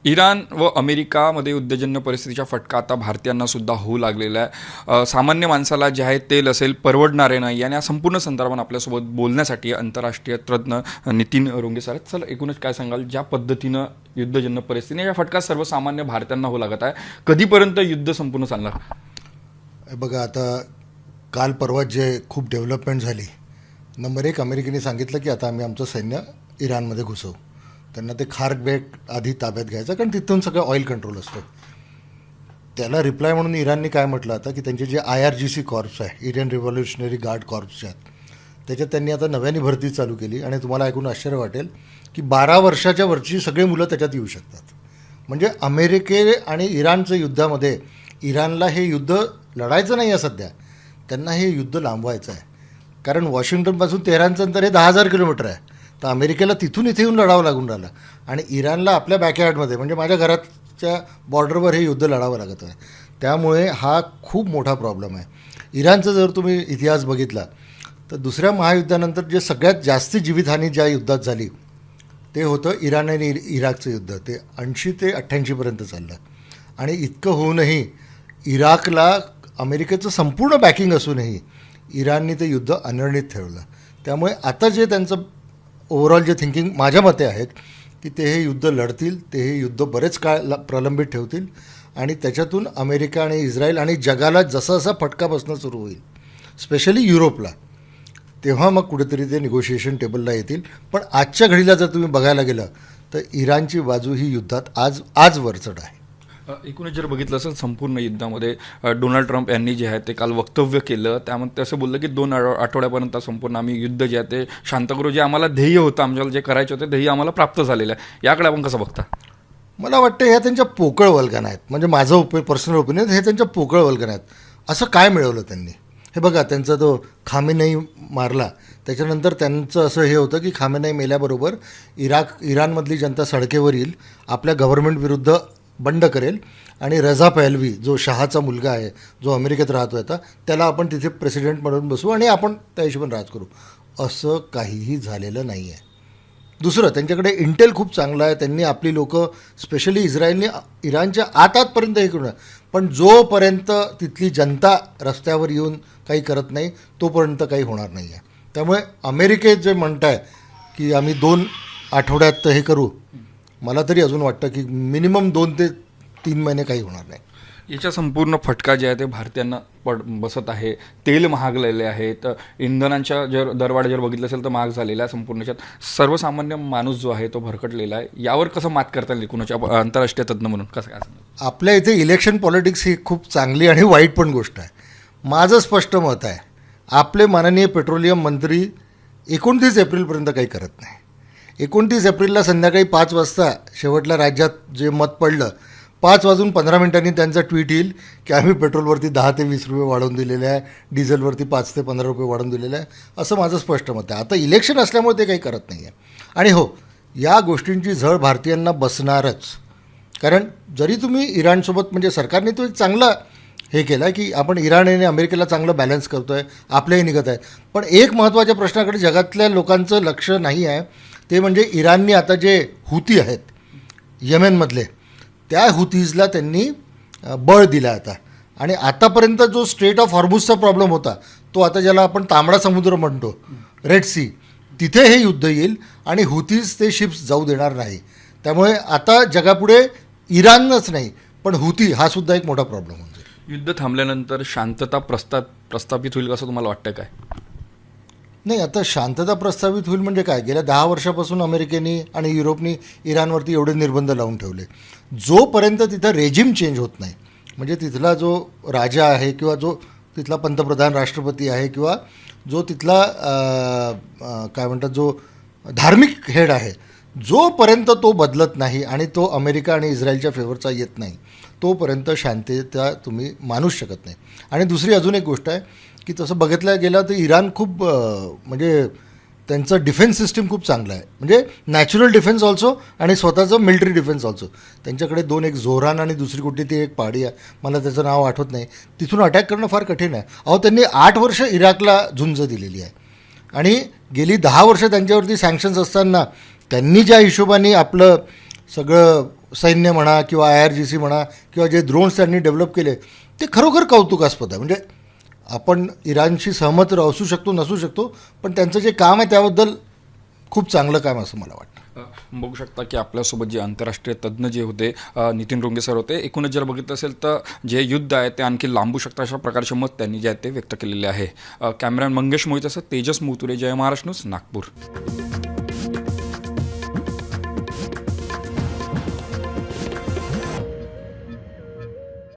Iran व अमेरिकामध्ये युद्धजन्य परिस्थितीचा फटका आता भारतीयांना सुद्धा होऊ लागलेला आहे. सामान्य माणसाला जे आहे तेल असेल परवडणारे नाही आणि या संपूर्ण संदर्भात आपल्यासोबत बोलण्यासाठी आंतरराष्ट्रीय तज्ज्ञ नितीन रोंगे सर आहेत. चला एकूणच काय सांगाल, ज्या पद्धतीनं युद्धजन्य परिस्थिती या फटका सर्वसामान्य भारतीयांना होऊ लागत आहे, कधीपर्यंत युद्ध संपूर्ण चालणार? बघा, आता काल परवा जे खूप डेव्हलपमेंट झाली. नंबर एक, अमेरिकेने सांगितलं की आता आम्ही आमचं सैन्य इराणमध्ये घुसवू. त्यांना ते खार्क बेट आधी ताब्यात घ्यायचं, कारण तिथून सगळं ऑइल कंट्रोल असतं. त्याला रिप्लाय म्हणून इराणने काय म्हटलं आता, की त्यांचे जे IRGC कॉर्प्स आहे, इंडियन रिव्हॉल्युशनरी गार्ड कॉर्प्स आहेत, त्याच्यात त्यांनी आता नव्याने भरती चालू केली. आणि तुम्हाला ऐकून आश्चर्य वाटेल की 12 वर्षाच्या वरची सगळी मुलं त्याच्यात येऊ शकतात. म्हणजे अमेरिके आणि इराणचं युद्धामध्ये इराणला हे युद्ध लढायचं नाही आहे सध्या, त्यांना हे युद्ध लांबवायचं आहे. कारण वॉशिंग्टनपासून तेहरानचं अंतर हे 10,000 किलोमीटर आहे. तर अमेरिकेला तिथून इथे येऊन लढावं लागून राहिलं आणि इराणला आपल्या बॅकयार्डमध्ये म्हणजे माझ्या घराच्या बॉर्डरवर हे युद्ध लढावं लागत आहे. त्यामुळे हा खूप मोठा प्रॉब्लेम आहे. इराणचा जर तुम्ही इतिहास बघितला तर दुसऱ्या महायुद्धानंतर जे सगळ्यात जास्त जीवितहानी ज्या युद्धात झाली ते होतं इराण आणि इराकचं युद्ध. ते 80 ते 88पर्यंत चाललं. आणि इतकं होऊनही इराकला अमेरिकेचं संपूर्ण बॅकिंग असूनही इराणने ते युद्ध अनिर्णित ठेवलं. त्यामुळे आता जे त्यांचं ओव्हरऑल जे थिंकिंग माझ्या मते आहेत की ते हे युद्ध लढतील, ते हे युद्ध बरेच काळ प्रलंबित ठेवतील आणि त्याच्यातून अमेरिका आणि इस्रायल आणि जगाला जसा जसा फटका बसणं सुरू होईल, स्पेशली युरोपला, तेव्हा मग कुठेतरी ते निगोशिएशन टेबलला येतील. पण आजच्या घडीला जर तुम्ही बघायला गेलं तर इराणची बाजू ही युद्धात आज वरचढ आहे. एकूणच जर बघितलं असेल संपूर्ण युद्धामध्ये डोनाल्ड ट्रम्प यांनी जे आहे ते काल वक्तव्य केलं. त्यामध्ये ते असं बोललं की 2 आठवड्यापर्यंत संपूर्ण आम्ही युद्ध जे आहे ते शांत करू. जे आम्हाला ध्येय होतं, आमच्याला जे करायचं होतं ध्येय आम्हाला प्राप्त झालेलं आहे. याकडे आपण कसं बघता? मला वाटतं ह्या त्यांच्या पोकळ वल्गना आहेत. म्हणजे माझं पर्सनल ओपिनियन, हे त्यांच्या पोकळ वल्गना आहेत. असं काय मिळवलं त्यांनी? हे बघा, त्यांचा तो खामेनेई मारला त्याच्यानंतर त्यांचं असं हे होतं की खामेनेई मेल्याबरोबर इराणमधली जनता सडकेवर येईल, आपल्या गव्हर्नमेंट विरुद्ध बंड करेल आणि रजा पहलवी जो शहाचा मुलगा आहे, जो अमेरिकेत राहतो आता, त्याला आपण तिथे प्रेसिडेंट म्हणून बसवू आणि आपण त्या हिशोबाने राज करू. असं काहीही झालेलं नाही आहे. दुसरं, त्यांच्याकडे इंटेल खूप चांगलं आहे. त्यांनी आपली लोकं स्पेशली इस्रायलने इराणच्या आतपर्यंत हे करू. पण जोपर्यंत तिथली जनता रस्त्यावर येऊन काही करत नाही तोपर्यंत काही होणार नाही आहे. त्यामुळे अमेरिकेत जे म्हणत आहे की आम्ही 2 आठवड्यात हे करू, मला तरी अजून वाटतं की मिनिमम 2 ते 3 महिने काही होणार नाही. याच्या संपूर्ण फटका जे आहे ते भारतीयांना बसत आहे. तेल महागलेले आहे, तर इंधनांच्या जर दरवाढ जर बघितलं असेल तर महाग झालेला आहे. संपूर्ण सर्वसामान्य माणूस जो आहे तो भरकटलेला आहे. यावर कसं मात करता येईल कुणाच्या आंतरराष्ट्रीय तज्ज्ञ म्हणून कसं काय? आपल्या इथे इलेक्शन पॉलिटिक्स ही खूप चांगली आणि वाईट पण गोष्ट आहे. माझं स्पष्ट मत आहे, आपले माननीय पेट्रोलियम मंत्री 29 एप्रिलपर्यंत काही करत नाही. 29 एप्रिलला संध्याकाळी 5 वाजता शेवटल्या राज्यात जे मत पडलं, 5:15 त्यांचा ट्विट येईल की आम्ही पेट्रोलवरती 10 ते 20 रुपये वाढवून दिलेले आहे, डिझेलवरती 5 ते 15 रुपये वाढवून दिलेले आहे. असं माझं स्पष्ट मत आहे. आता इलेक्शन असल्यामुळे ते काही करत नाही आहे. आणि हो, या गोष्टींची झळ भारतीयांना बसणारच. कारण जरी तुम्ही इराणसोबत, म्हणजे सरकारने तो एक चांगला हे केलं आहे की आपण इराण आणि अमेरिकेला चांगलं बॅलन्स करतो आहे, आपल्याही निघत आहे. पण एक महत्त्वाच्या प्रश्नाकडे जगातल्या लोकांचं लक्ष नाही आहे. ते म्हणजे इराणनी आता जे हुती आहेत येमेनमधले, त्या हुतीजला त्यांनी बळ दिलं आता. आणि आतापर्यंत जो स्ट्रेट ऑफ हॉर्मुझचा प्रॉब्लेम होता, तो आता ज्याला आपण तांबडा समुद्र म्हणतो, रेड सी, तिथे हे युद्ध येईल आणि हुतीज ते शिप्स जाऊ देणार नाही. त्यामुळे आता जगापुढे इराणच नाही पण हुती हा सुद्धा एक मोठा प्रॉब्लेम होऊन जाईल. युद्ध थांबल्यानंतर शांतता प्रस्थापित होईल असं तुम्हाला वाटतं काय? नाही, आता शांतता प्रस्थापित होईल म्हणजे काय? गेल्या 10 वर्षापासून अमेरिकेने आणि युरोपने इराणवरती एवढे निर्बंध लावून ठेवले. जोपर्यंत तिथं रेजिम चेंज होत नाही, म्हणजे तिथला जो राजा आहे किंवा जो तिथला पंतप्रधान राष्ट्रपती आहे किंवा जो तिथला काय म्हणतात जो धार्मिक हेड आहे, जोपर्यंत तो बदलत नाही आणि तो अमेरिका आणि इस्रायलच्या फेवरचा येत नाही, तोपर्यंत शांतता तुम्ही मानूच शकत नाही. आणि दुसरी अजून एक गोष्ट आहे की तसं बघितलं गेलं तर इराण खूप म्हणजे त्यांचं डिफेन्स सिस्टीम खूप चांगलं आहे. म्हणजे नॅचरल डिफेन्स ऑल्सो आणि स्वतःचं मिलिटरी डिफेन्स ऑल्सो. त्यांच्याकडे 2, एक झोरान आणि दुसरी कुठली ती एक पहाडी आहे, मला त्याचं नाव आठवत नाही, तिथून अटॅक करणं फार कठीण आहे. अहो, त्यांनी 8 वर्ष इराकला झुंज दिलेली आहे आणि गेली 10 वर्ष त्यांच्यावरती सँक्शन्स असताना त्यांनी ज्या हिशोबाने आपलं सगळं सैन्य म्हणा किंवा IRGC म्हणा किंवा जे ड्रोन्स त्यांनी डेव्हलप केले ते खरोखर कौतुकास्पद आहे. म्हणजे आपण इराणशी सहमत असू शकतो नसू शकतो, पण त्यांचं जे काम आहे त्याबद्दल खूप चांगलं काम असं मला वाटतं. बघू शकता की आपल्यासोबत जे आंतरराष्ट्रीय तज्ज्ञ जे होते नितीन रोंगे सर होते. एकूणच जर बघितलं असेल तर जे युद्ध आहे ते आणखी लांबू शकतं अशा प्रकारचे मत त्यांनी जे आहे ते व्यक्त केलेले आहे. कॅमेरामॅन मंगेश मोहित असं तेजस मुतुरे, जय महाराष्ट्र न्यूज, नागपूर.